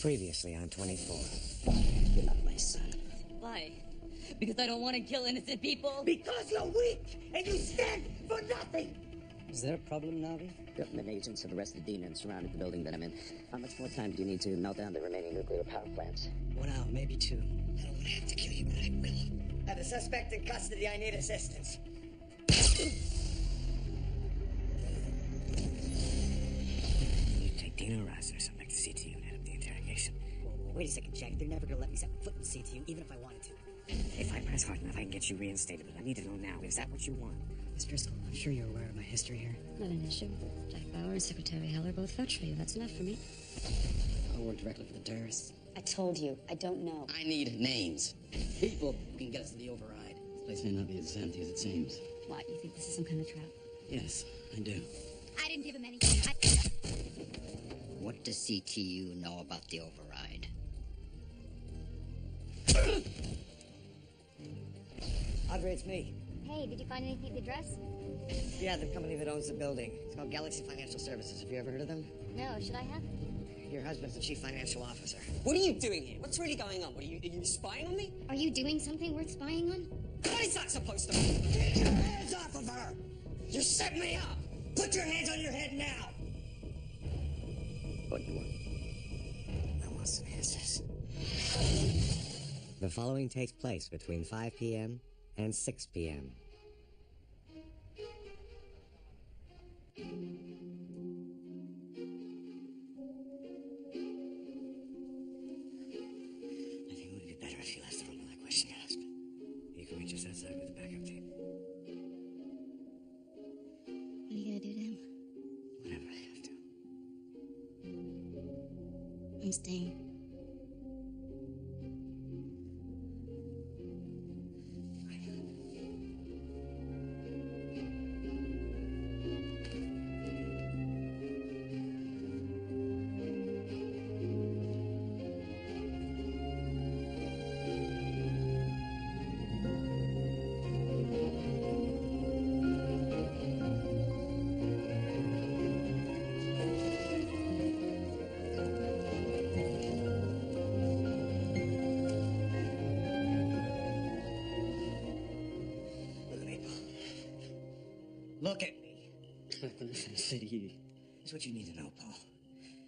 Previously on 24. You're not my son. Why? Because I don't want to kill innocent people? Because you're weak and you stand for nothing! Is there a problem, Navi? Government agents have arrested Dina and surrounded the building that I'm in. How much more time do you need to melt down the remaining nuclear power plants? 1 hour, maybe 2. I don't want to have to kill you, but I will. Have a suspect in custody. I need assistance. You take Dina Rosner, so back to CTU and head up the interrogation. Wait a second, Jack. They're never gonna let me set foot in CTU, even if I wanted to. If I press hard enough, I can get you reinstated, but I need to know now. Is that what you want? Miss Driscoll, I'm sure you're aware of my history here. Not an issue. Jack Bauer and Secretary Heller both vouch for you. That's enough for me. I work directly for the terrorists. I told you, I don't know. I need names. People who can get us to the override. This place may not be as empty as it seems. What, you think this is some kind of trap? Yes, I do. I didn't give him anything. What does CTU know about the override? Audrey, it's me. Hey, did you find anything at the address? Yeah, the company that owns the building. It's called Galaxy Financial Services. Have you ever heard of them? No, should I have? Your husband's the chief financial officer. What are you doing here? What's really going on? Are you spying on me? Are you doing something worth spying on? What is that supposed to mean? Get your hands off of her! You set me up! Put your hands on your head now! What do you want? I want some answers. The following takes place between 5 p.m. and 6 p.m. I think it would be better if you left the room while I question your husband. You can reach us outside with a backup team. What are you gonna do to him? Whatever I have to. I'm staying. Look at me. Nothing to say to you. Here's what you need to know, Paul.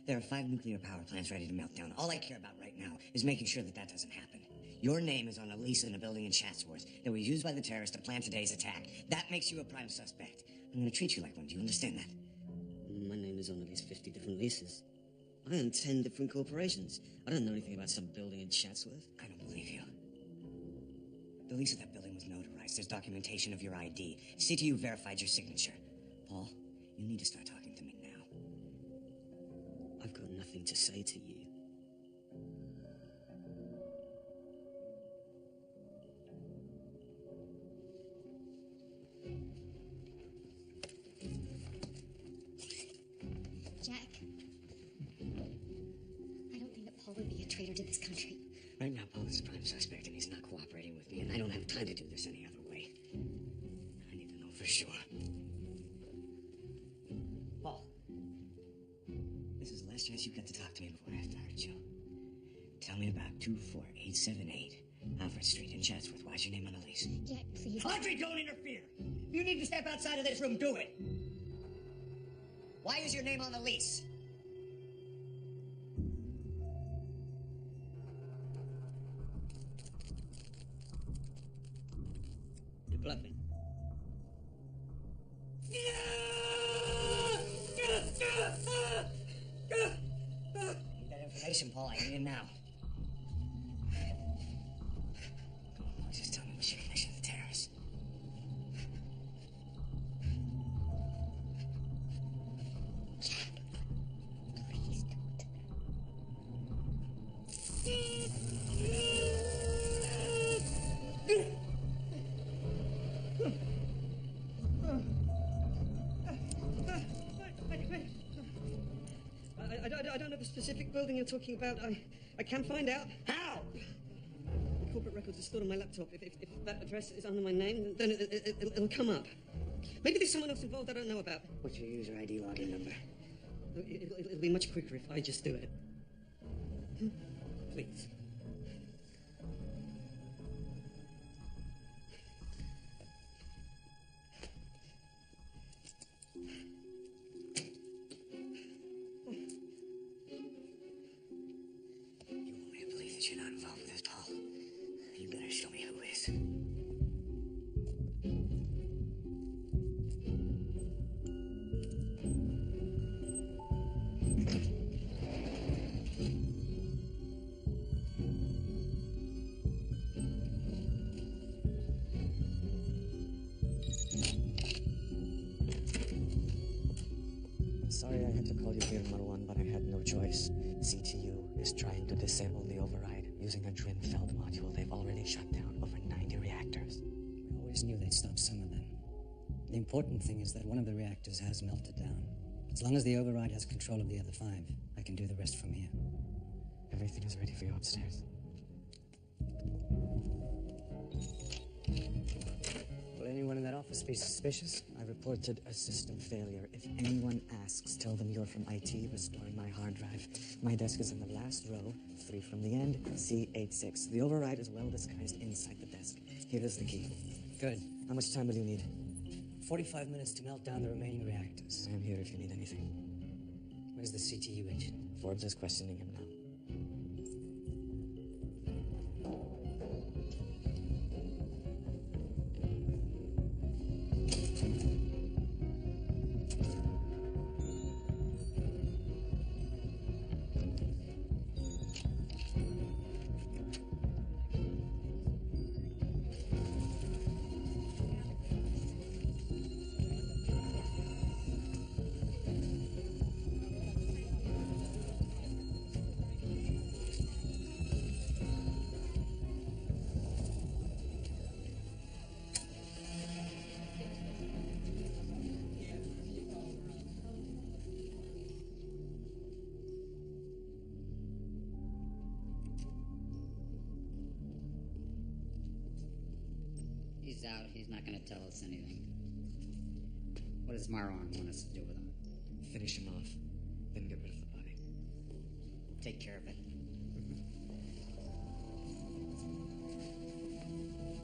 There are 5 nuclear power plants ready to melt down. All I care about right now is making sure that that doesn't happen. Your name is on a lease in a building in Chatsworth that was used by the terrorists to plan today's attack. That makes you a prime suspect. I'm going to treat you like one. Do you understand that? My name is on at least 50 different leases. I own 10 different corporations. I don't know anything about some building in Chatsworth. I don't believe you. The lease of that building was notarized. There's documentation of your ID. CTU verified your signature. Paul, you need to start talking to me now. I've got nothing to say to you. Jack, I don't think that Paul would be a traitor to this country. Right now, Paul is a prime suspect, and he's not cooperating with me, and I don't have time to do this any other way. I need to know for sure. Paul, this is the last chance you get to talk to me before I have to hurt you. Tell me about 24878 Alfred Street in Chatsworth. Why's your name on the lease? Jack, please. Audrey, don't interfere! You need to step outside of this room. Do it! Why is your name on the lease? You're bluffing. Need that information, Paul. I need it now. Come on, Paul. Just tell me what's your connection to the terrorists. Please don't. I don't know the specific building you're talking about. I can find out. How? The corporate records are stored on my laptop. If that address is under my name, then it'll come up. Maybe there's someone else involved I don't know about. What's your user ID login number? It'll be much quicker if I just do it. Please. You want me to believe that you're not involved with this, Paul? You better show me who is. Sorry I had to call you here, Marwan, but I had no choice. CTU is trying to disable the override using a Drinfeld module. They've already shut down over 90 reactors. We always knew they'd stop some of them. The important thing is that one of the reactors has melted down. As long as the override has control of the other 5, I can do the rest from here. Everything is ready for you upstairs. Will anyone in that office be suspicious? I reported a system failure. If anyone asks, tell them you're from IT restoring my hard drive. My desk is in the last row, 3 from the end, C86. The override is well disguised inside the desk. Here is the key. Good. How much time will you need? 45 minutes to melt down the remaining reactors. I am here if you need anything. Where's the CTU agent? Forbes is questioning him now. He's out. He's not going to tell us anything. What does Marwan want us to do with him? Finish him off, then get rid of the body. Take care of it.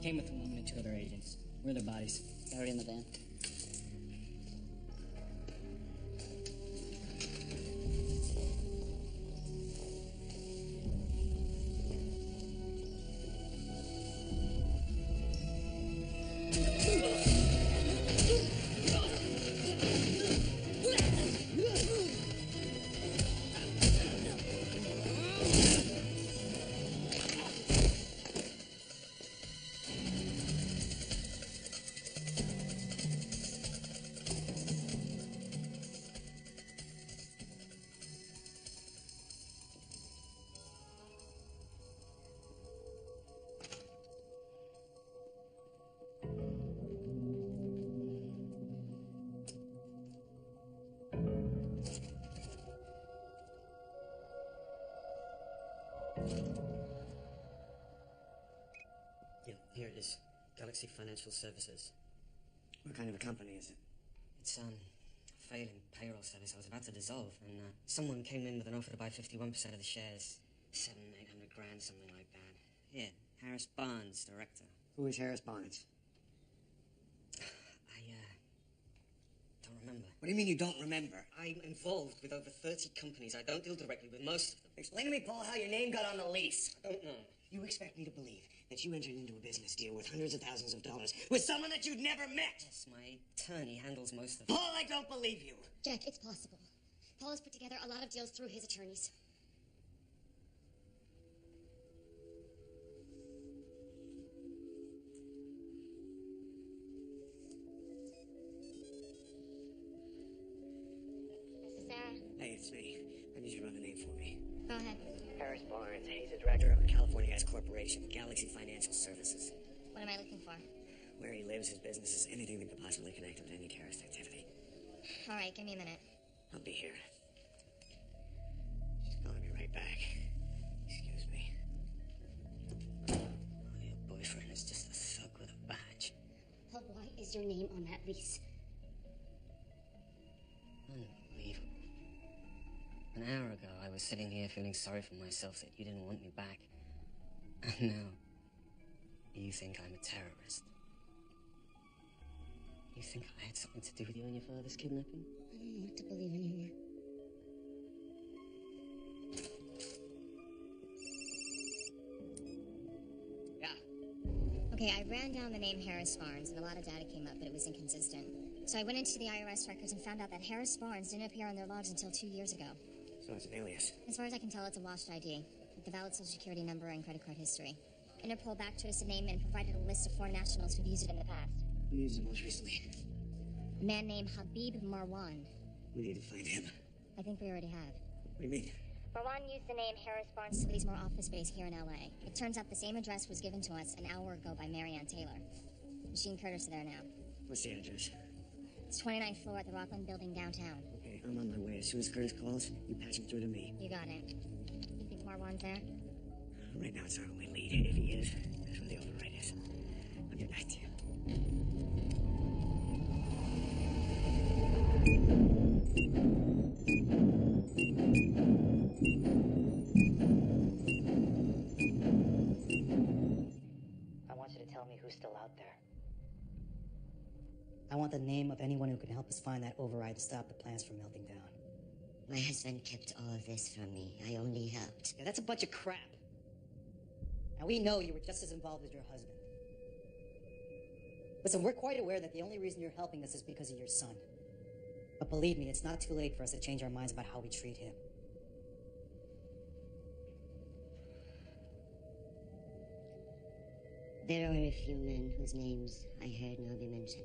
Came with the woman and 2 other agents. Where are their bodies? Buried in the van. Yeah, here it is. Galaxy Financial Services. What kind of a company is it? It's, failing payroll service. I was about to dissolve, and, someone came in with an offer to buy 51% of the shares. 700-800 grand, something like that. Here, Harris Barnes, director. Who is Harris Barnes? I, don't remember. What do you mean you don't remember? I'm involved with over 30 companies. I don't deal directly with most of them. Explain to me, Paul, how your name got on the lease. I don't know. You expect me to believe that you entered into a business deal worth hundreds of thousands of dollars with someone that you'd never met? Yes, my attorney handles most of it. Paul, I don't believe you. Jack, it's possible. Paul has put together a lot of deals through his attorneys. This is Sarah. Hey, it's me. I need you to run a name for me. Go ahead. Harris Barnes. He's the director of a California S corporation, Galaxy Financial Services. What am I looking for? Where he lives, his businesses, anything that could possibly connect him to any terrorist activity. All right, give me a minute. I'll be here. I'll be right back. Excuse me. Oh, your boyfriend is just a thug with a badge. Paul, why is your name on that lease? Unbelievable. An hour ago, I was sitting here feeling sorry for myself that you didn't want me back. And now, you think I'm a terrorist. You think I had something to do with you and your father's kidnapping? I don't know what to believe anymore. Yeah. Okay, I ran down the name Harris Barnes, and a lot of data came up, but it was inconsistent. So I went into the IRS records and found out that Harris Barnes didn't appear on their logs until 2 years ago. So it's an alias. As far as I can tell, it's a washed ID, with the valid social security number and credit card history. Interpol backtraced the name and provided a list of foreign nationals who've used it in the past. Who used it most recently? A man named Habib Marwan. We need to find him. I think we already have. What do you mean? Marwan used the name Harris Barnes to lease more office space here in LA. It turns out the same address was given to us an hour ago by Marianne Taylor. She and Curtis are there now. What's the address? It's 29th floor at the Rockland Building downtown. Okay, I'm on my way. As soon as Curtis calls, you patch him through to me. You got it. You think Marwan's there? Right now, it's our only lead. If he is, that's where the override is. I'll get back to you. I want you to tell me who's still out there. I want the name of anyone who can help us find that override and stop the plans from melting down. My husband kept all of this from me. I only helped. Yeah, that's a bunch of crap. And we know you were just as involved as your husband. Listen, we're quite aware that the only reason you're helping us is because of your son. But believe me, it's not too late for us to change our minds about how we treat him. There are a few men whose names I heard Novi mention.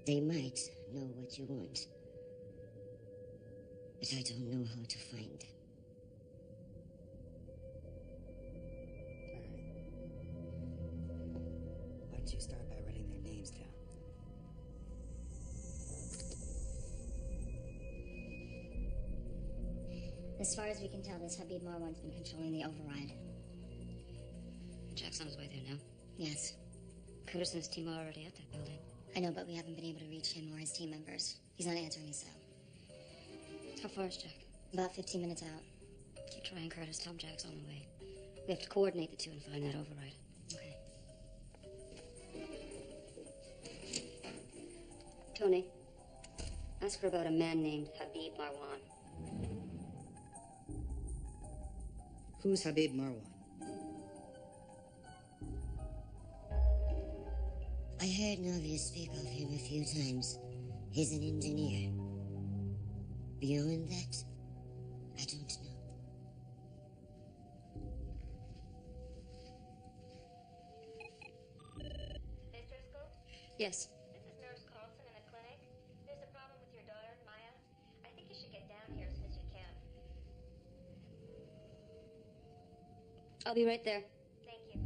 They might know what you want, but I don't know how to find them. Why don't you start by writing their names down? As far as we can tell, this Habib Marwan's been controlling the override. Jack's on his way there now. Yes. Curtis and his team are already at that building. I know, but we haven't been able to reach him or his team members. He's not answering his cell. How far is Jack? About 15 minutes out. Keep trying, Curtis. Tell him Jack's on the way. We have to coordinate the two and find that override. Okay. Tony, ask her about a man named Habib Marwan. Who's Habib Marwan? I heard Novia speak of him a few times. He's an engineer. Beyond that, I don't know. School? Yes. This is Nurse Carlson in the clinic. There's a problem with your daughter, Maya. I think you should get down here as soon as you can. I'll be right there. Thank you.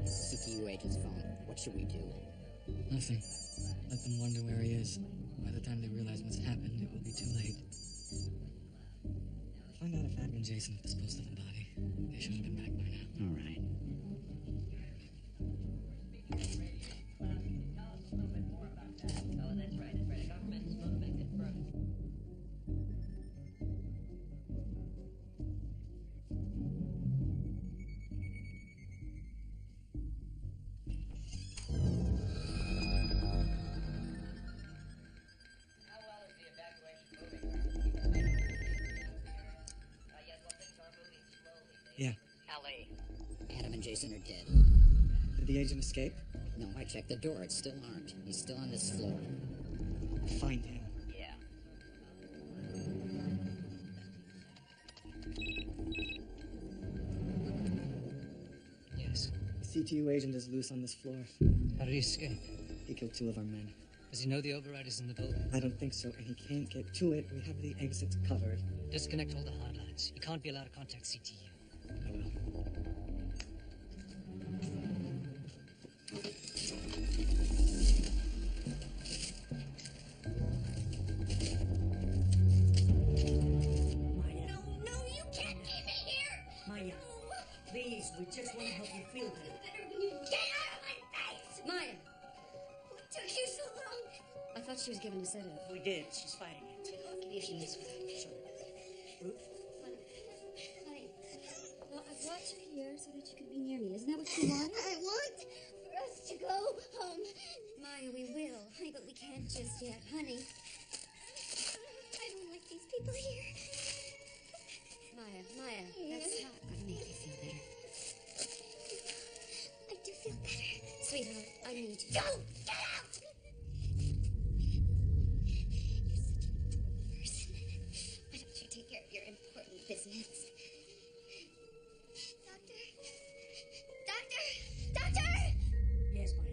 CTU agent's phone. What should we do? Nothing. Let them wonder where he is. By the time they realize what's happened, it will be too late. Find out if Abby and Jason have disposed of the body. They should have been back by now. All right. Yeah. L.A. Adam and Jason are dead. Did the agent escape? No, I checked the door. It's still armed. He's still on this floor. Find him. Yeah. Yes. The CTU agent is loose on this floor. How did he escape? He killed 2 of our men. Does he know the override is in the building? I don't think so, and he can't get to it. We have the exits covered. Disconnect all the hardlines. You can't be allowed to contact CTU. I will. Maya. No, you can't keep me here! Maya. Please. Please, we just want to help you feel better. Get out of my face! Maya! What took you so long? I thought she was given a sedative. We did. She's fighting it. I'll give you a few minutes for that. Sure. Ruth? Honey. Well, I brought you here so that you could be near me. Isn't that what you want? I want for us to go home. Maya, we will. Honey, but we can't just yet. Honey. I don't like these people here. Maya, that's not gonna make you feel better. I do feel better. Sweetheart, I need you. Go! Get out! You're such a person. Why don't you take care of your important business? Doctor! Yes, Maya.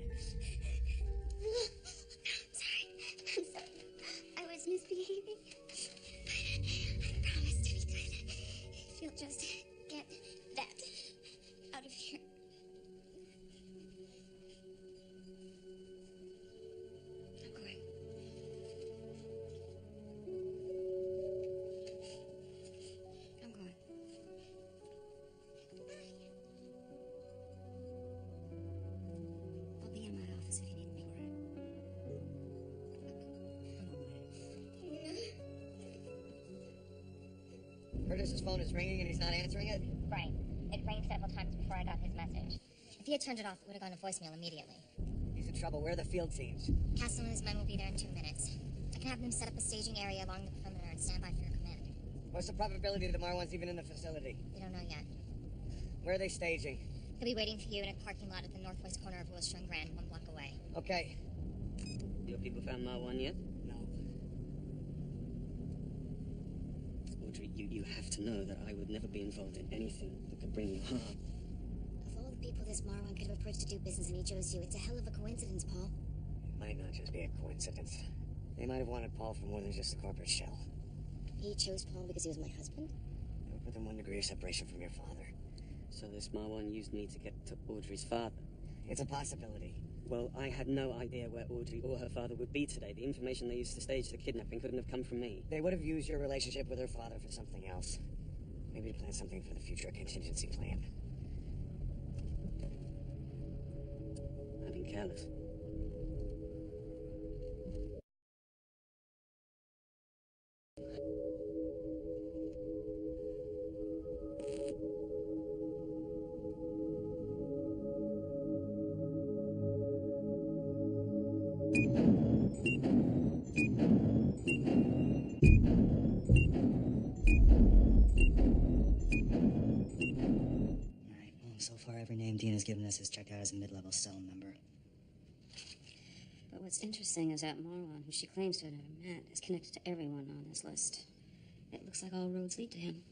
I'm sorry. I was misbehaving. I promise to be good. If you'll just get that out of here. I'm going. I'm going. I'll be in my office if you need me. Curtis's phone is ringing and he's not answering it? Right. It rang several times before I got his message. If he had turned it off, it would have gone to voicemail immediately. He's in trouble. Where are the field teams? Castle and his men will be there in 2 minutes. I can have them set up a staging area along the perimeter and stand by for your command. What's the probability that Marwan's even in the facility? We don't know yet. Where are they staging? He'll be waiting for you in a parking lot at the northwest corner of Wilshire and Grand, 1 block away. Okay. Your people found Marwan yet? No. Audrey, you have to know that I would never be involved in anything that could bring you harm. Of all the people this Marwan could have approached to do business and he chose you, it's a hell of a coincidence, Paul. It might not just be a coincidence. They might have wanted Paul for more than just a corporate shell. He chose Paul because he was my husband? Within 1 degree of separation from your father. So this Marwan used me to get to Audrey's father. It's a possibility. Well, I had no idea where Audrey or her father would be today. The information they used to stage the kidnapping couldn't have come from me. They would have used your relationship with her father for something else. Maybe to plan something for the future, a contingency plan. I've been careless. Alright, well, so far every name Dean has given us is checked out as a mid-level cell member. But what's interesting is that Marwan, who she claims to have never met, is connected to everyone on this list. It looks like all roads lead to him.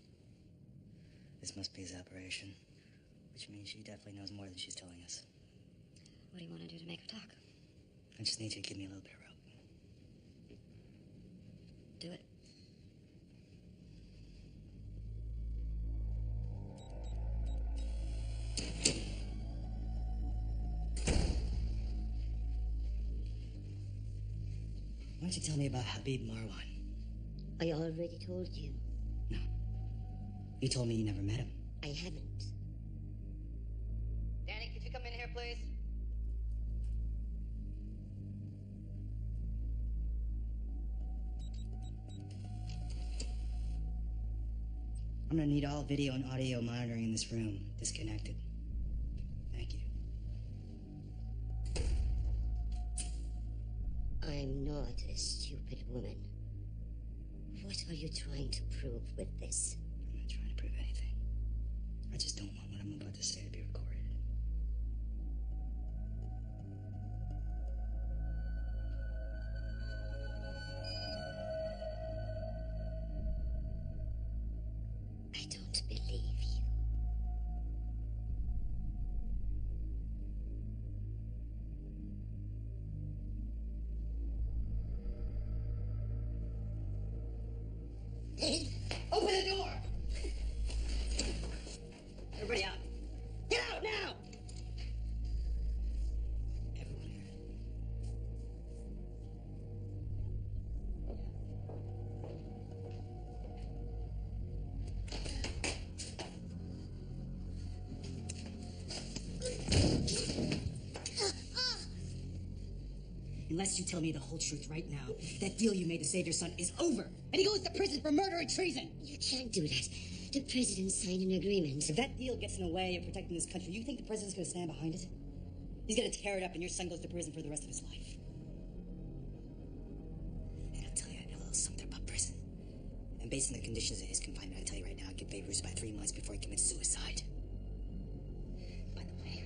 This must be his operation, which means she definitely knows more than she's telling us. What do you want to do to make her talk? I just need you to give me a little bit of rope. Do it. Why don't you tell me about Habib Marwan? I already told you. No. You told me you never met him. I haven't. Danny, could you come in here, please? I'm gonna need all video and audio monitoring in this room disconnected. Thank you. I'm not a stupid woman. What are you trying to prove with this? I'm not trying to prove anything. I just don't want what I'm about to say to be recorded. I don't believe you. Open the door! Everybody out. Get out now! Everyone here. unless you tell me the whole truth right now. That deal you made to save your son is over, and he goes to prison for murder and treason. You can't do that. The president signed an agreement. If that deal gets in the way of protecting this country, you think the president's going to stand behind it? He's going to tear it up, and your son goes to prison for the rest of his life. And I'll tell you a little something about prison. And based on the conditions of his confinement, I tell you right now, I'd give Babe Ruth about 3 months before he commits suicide. By the way,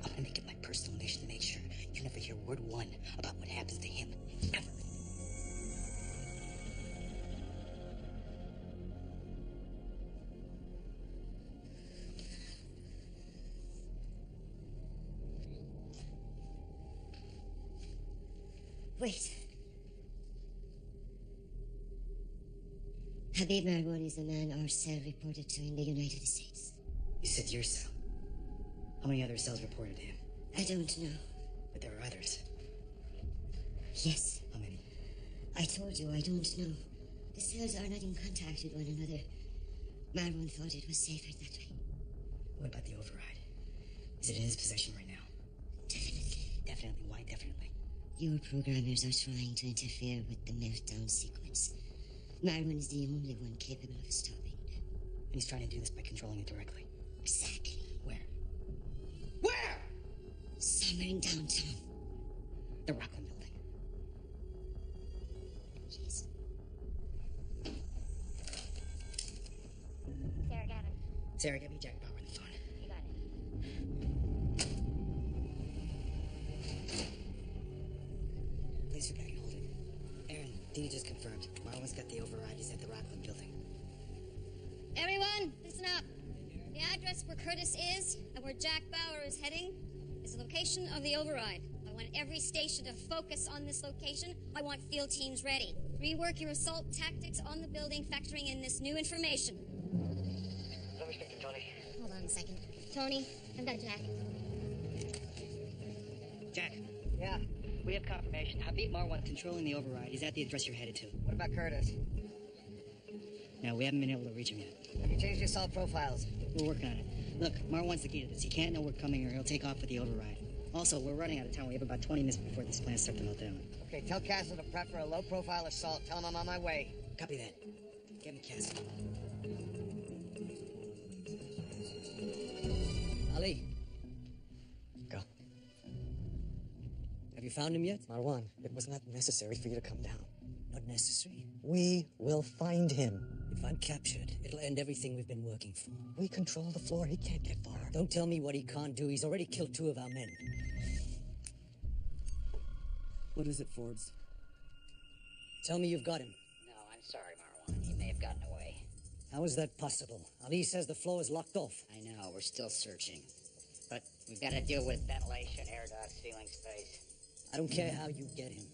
I'm going to make it my personal mission to make sure you never hear word one about what happens to him, ever. Wait. Habib Marwan is the man our cell reported to in the United States. You said your cell. How many other cells reported him? I don't know. But there are others. Yes. How many? I told you I don't know. The cells are not in contact with one another. Marwan thought it was safer that way. What about the override? Is it in his possession right now? Definitely. Definitely? Why definitely? Your programmers are trying to interfere with the meltdown sequence. Marwan is the only one capable of stopping it. And he's trying to do this by controlling it directly. Exactly. Where? Where? Somewhere in downtown. The Rockland building. Yes. Sarah Gavin, Sarah, get me Jack Bauer on the phone. you got it. Please sit back and hold it. Aaron, Dee just confirmed. Marwan's got the override. He's at the Rockland building. Everyone, listen up. The address where Curtis is and where Jack Bauer is heading is the location of the override. I want every station to focus on this location. I want field teams ready. Rework your assault tactics on the building, factoring in this new information. Let me speak to Tony. Hold on a second. Tony, I've got Jack. Jack. Yeah, we have confirmation. Habib Marwan's controlling the override. He's at the address you're headed to. What about Curtis? No, we haven't been able to reach him yet. Have you changed your assault profiles? We're working on it. Look, Marwan's the key to this. He can't know we're coming or he'll take off with the override. Also, we're running out of time. We have about 20 minutes before these plans start to melt down. Okay, tell Castle to prep for a low-profile assault. Tell him I'm on my way. Copy that. Get me Castle. Ali, Go. have you found him yet? Marwan, it was not necessary for you to come down. Not necessary. We will find him. If I'm captured, it'll end everything we've been working for. We control the floor. He can't get far. Don't tell me what he can't do. He's already killed 2 of our men. What is it, Forbes? Tell me you've got him. No, I'm sorry, Marwan. He may have gotten away. How is that possible? Ali says the floor is locked off. I know, we're still searching. But we've got to deal with ventilation, air ducts, ceiling space. I don't care how you get him.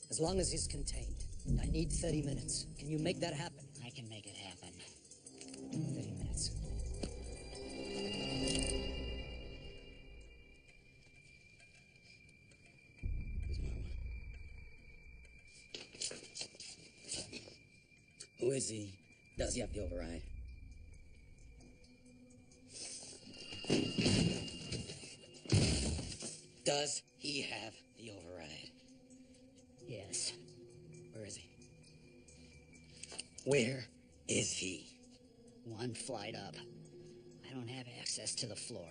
As long as he's contained. I need 30 minutes. Can you make that happen? I can make it happen. 30 minutes. Who is he? Does he have the override? Does he have the override? Yes. Where is he? Where is he? 1 flight up. I don't have access to the floor.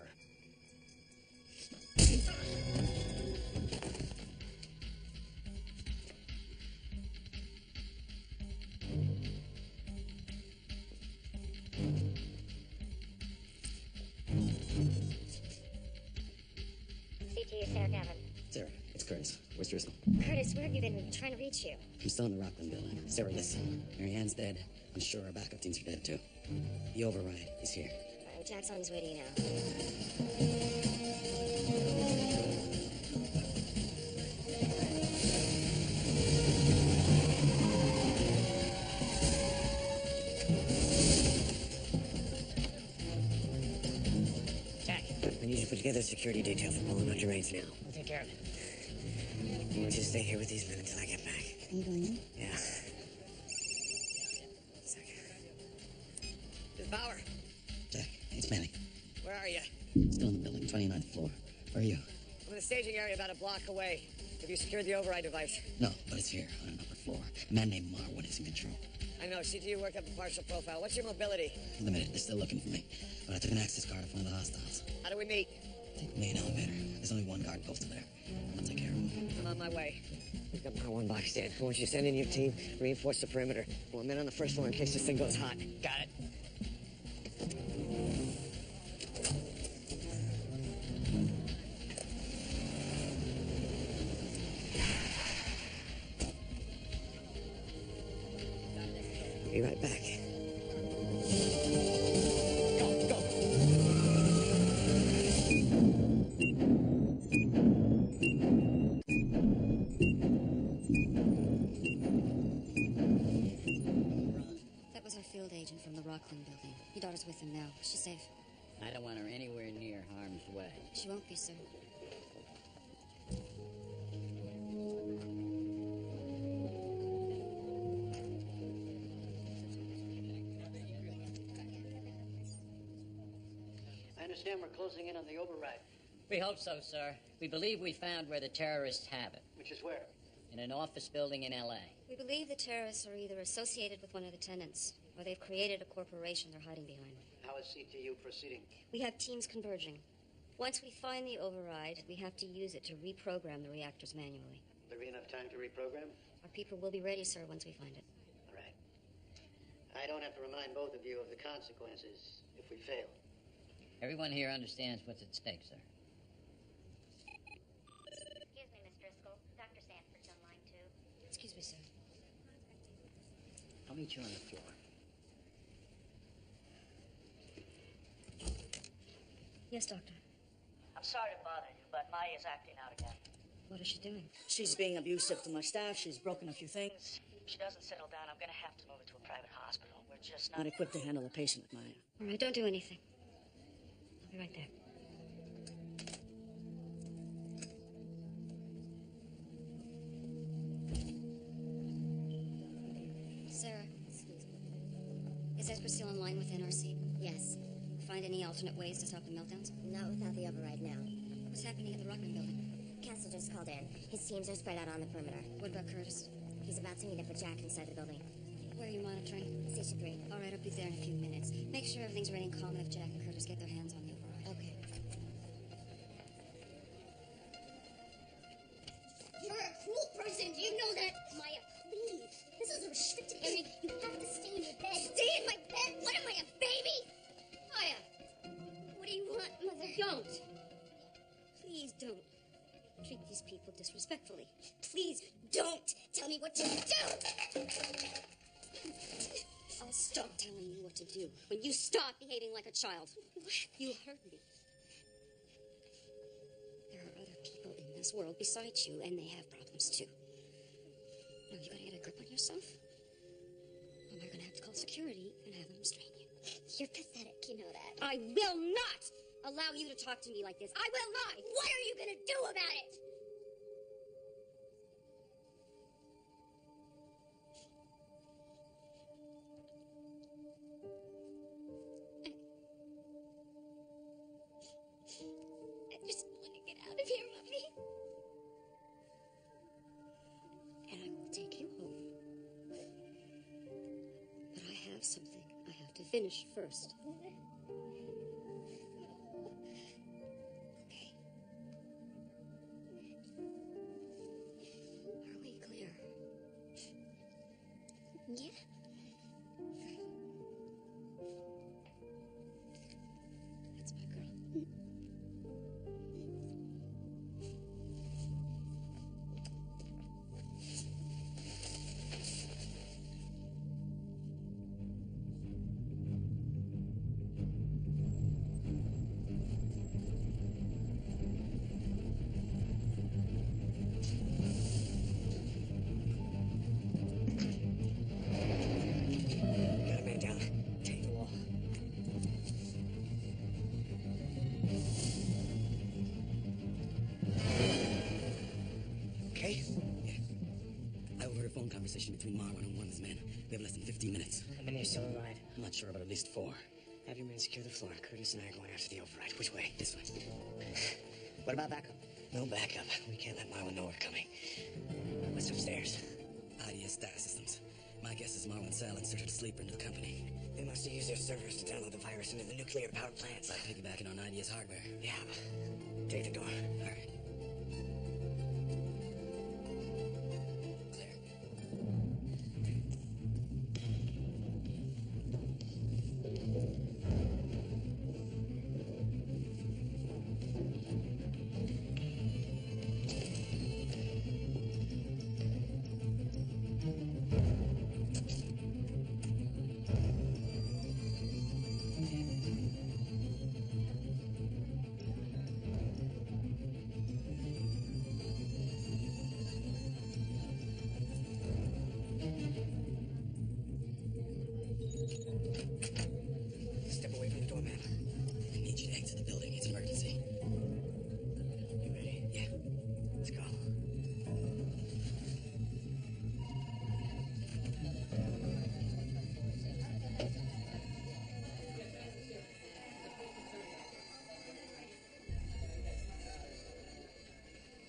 CT is Sarah Gavin. Sarah, it's Curtis. Where's Driscoll? Curtis, where have you been? We've been trying to reach you. I'm still in the Rockland building. Sarah, listen. Marianne's dead. I'm sure our backup teams are dead, too. The override is here. All right, Jack's on his way to you now. Jack, I need you to put together a security detail for Paul and Dr. Raines now. I'll take care of it. I want you to stay here with these men until I get back. Are you going in? Yeah. Miss Bauer, Jack, it's Manny. where are you? Still in the building, 29th floor. Where are you? I'm in the staging area about a block away. Have you secured the override device? No, but it's here on an upper floor. A man named Marwan is in control. I know. CTU worked up a partial profile. What's your mobility? Limited. They're still looking for me. But I took an access card off one of the hostiles. How do we meet? Take me an elevator. There's only one guard posted there. I'll take care of him. I'm on my way. We've got my one box in. I want you to send in your team, reinforce the perimeter. I want men on the first floor in case this thing goes hot. Got it? Be right back. Go, go. That was our field agent from the Rockland building. Your daughter's with him now. She's safe. I don't want her anywhere near harm's way. She won't be, sir. I understand we're closing in on the override. We hope so, sir. We believe we found where the terrorists have it. Which is where? In an office building in L.A. We believe the terrorists are either associated with one of the tenants, or they've created a corporation they're hiding behind. How is CTU proceeding? We have teams converging. Once we find the override, we have to use it to reprogram the reactors manually. Will there be enough time to reprogram? Our people will be ready, sir, once we find it. All right. I don't have to remind both of you of the consequences if we fail. Everyone here understands what's at stake, sir. Excuse me, Miss Driscoll. Dr. Sanford's on line 2. Excuse me, sir. I'll meet you on the floor. Yes, Doctor. I'm sorry to bother you, but Maya's acting out again. What is she doing? She's being abusive to my staff. She's broken a few things. If she doesn't settle down, I'm going to have to move her to a private hospital. We're just not equipped to handle a patient with Maya. All right, don't do anything. I'll be right there. Sarah, excuse me. Is Esper still in line with NRC? Yes. Find any alternate ways to stop the meltdowns? Not without the override now. What's happening at the Rockman building? Castle just called in. His teams are spread out on the perimeter. What about Curtis? He's about to meet up with Jack inside the building. Where are you monitoring? Station 3. All right, I'll be there in a few minutes. Make sure everything's ready and calm if Jack and Curtis get their hands on the override. Okay. You're a cruel person. Do you know that? Maya, please. This is a restricted area. You have to stay in your bed. Stay in my bed? What am I, a baby? Maya, what do you want, Mother? Don't. Please don't treat these people disrespectfully. Please don't tell me what to do. I'll stop telling you what to do when you stop behaving like a child. You hurt me. There are other people in this world besides you, and they have problems too. Now, you gotta get a grip on yourself. Or am I gonna have to call security and have them restrain you? You're pathetic, you know that. I will not allow you to talk to me like this. I will not! What are you gonna do about it? I just want to get out of here, Mommy. And I will take you home. But I have something I have to finish first. Okay. Are we clear? Yeah. That's my girl. Got a man down. Take the wall. Okay? Yeah. I overheard a phone conversation between Marwan and one of his men. We have less than 15 minutes. How many are still alive? I'm not sure, but at least 4. Have your men secure the floor. Curtis and I are going after the override. Which way? This way. What about backup? No backup. We can't let Marlon know we're coming. What's upstairs? IDS data systems. My guess is Marlon Sal inserted a sleeper into the company. They must have used their servers to download the virus into the nuclear power plants. Like piggybacking on IDS hardware. Yeah. Take the door. All right. Step away from the doorman. I need you to exit the building. It's an emergency. You ready? Yeah. Let's go.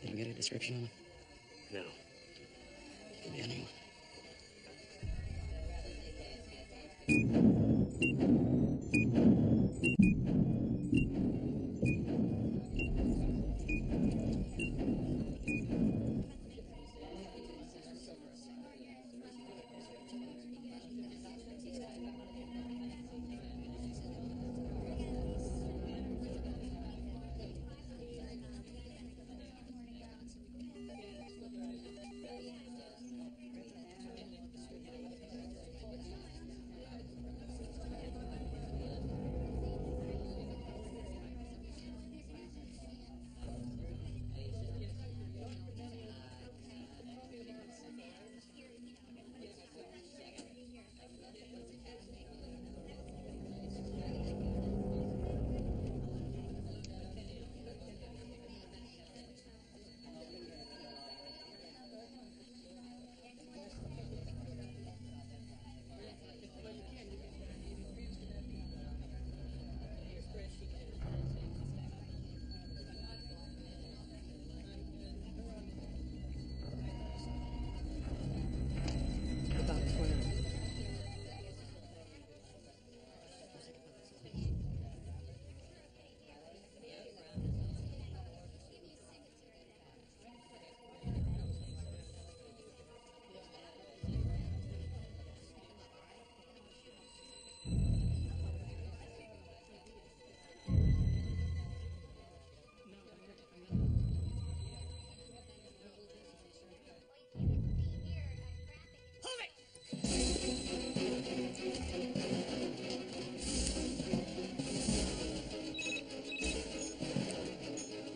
Did we get a description on him? No. Could be anyone.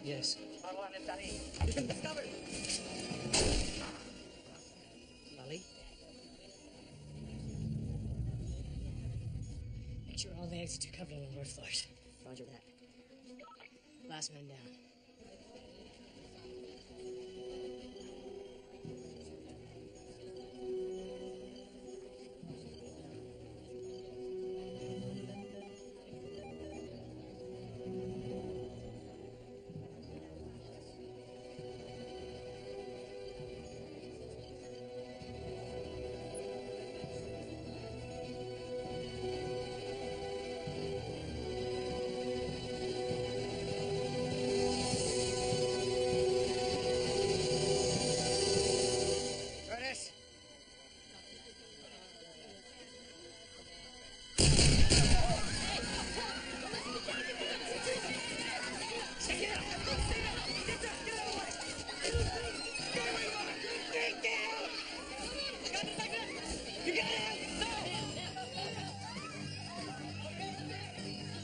Yes. You've been discovered. Lolly? Make sure all the exits are covered on the north floors. Roger that. Last man down. Curtis!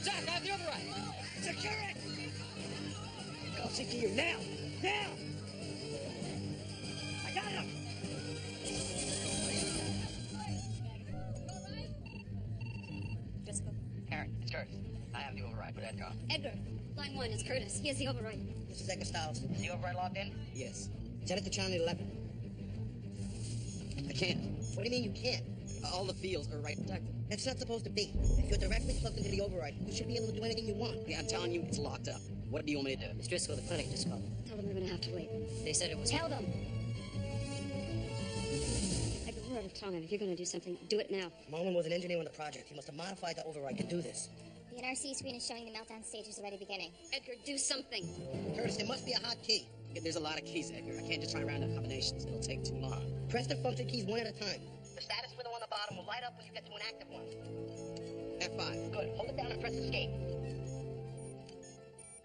Jack, I have the override. Secure it! I'll see to you now! Now! I got him! Jessica. Aaron, it's Curtis. I have the override. Put Edgar on. Edgar. Line 1 is Curtis. He has the override. This is Edgar Stiles. Is the override locked in? Yes. Set it to channel 11. I can't. What do you mean you can't? All the fields are right protected. That's not supposed to be. If you're directly plugged into the override, you should be able to do anything you want. Yeah, I'm telling you, it's locked up. What do you want me to do? Miss Driscoll, the clinic just called. Tell them they're gonna have to wait. They said it was... Tell them! Edgar, we're out of time. If you're gonna do something, do it now. Marlon was an engineer on the project. He must have modified the override to do this. The NRC screen is showing the meltdown stage is already beginning. Edgar, do something. Curtis, there must be a hot key. Yeah, there's a lot of keys, Edgar. I can't just try random combinations. It'll take too long. Press the function keys one at a time. The status window on the bottom will light up when you get to an active one. F5. Good. Hold it down and press escape.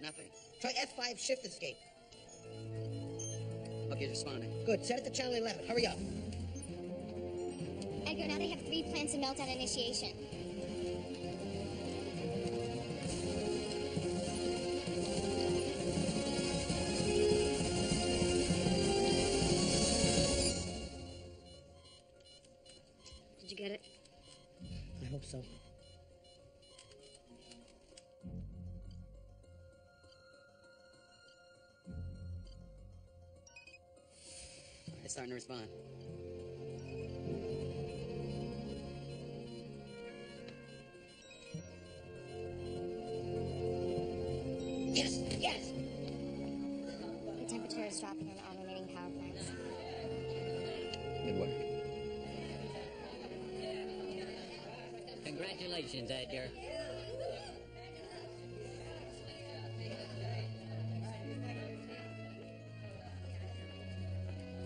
Nothing. Try F5 shift escape. Okay, responding. Good. Set it to channel 11. Hurry up. Edgar, now they have 3 plans of meltdown initiation. Did you get it? I hope so. It's starting to respond. Yes! Yes! The temperature is dropping in all remaining power plants. Good work. Congratulations, Edgar.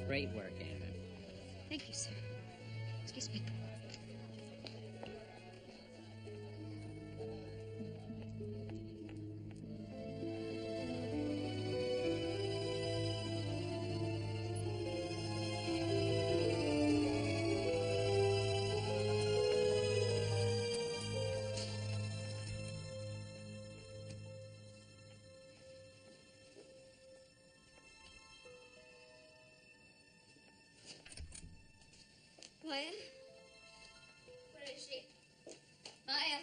Great work, Aaron. Thank you, sir. Excuse me. Maya? Where is she? Maya?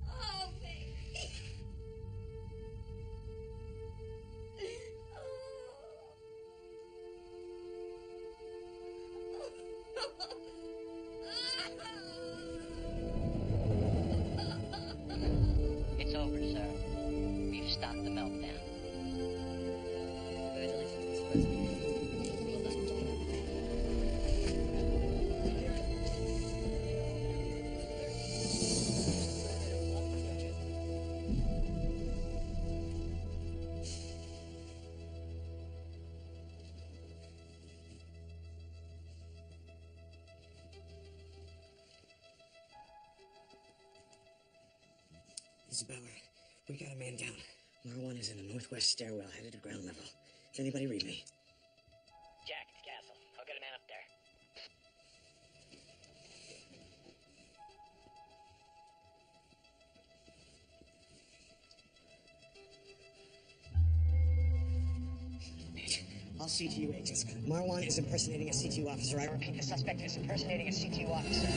Oh, baby. It's over, sir. We've stopped the meltdown. Congratulations, Mr. President. Well done. Isabella, we got a man down. Marwan is in the northwest stairwell, headed to ground level. Does anybody read me? Jack, it's Castle. I'll get a man up there. All CTU agents. Marwan is impersonating a CTU officer. I repeat, the suspect is impersonating a CTU officer.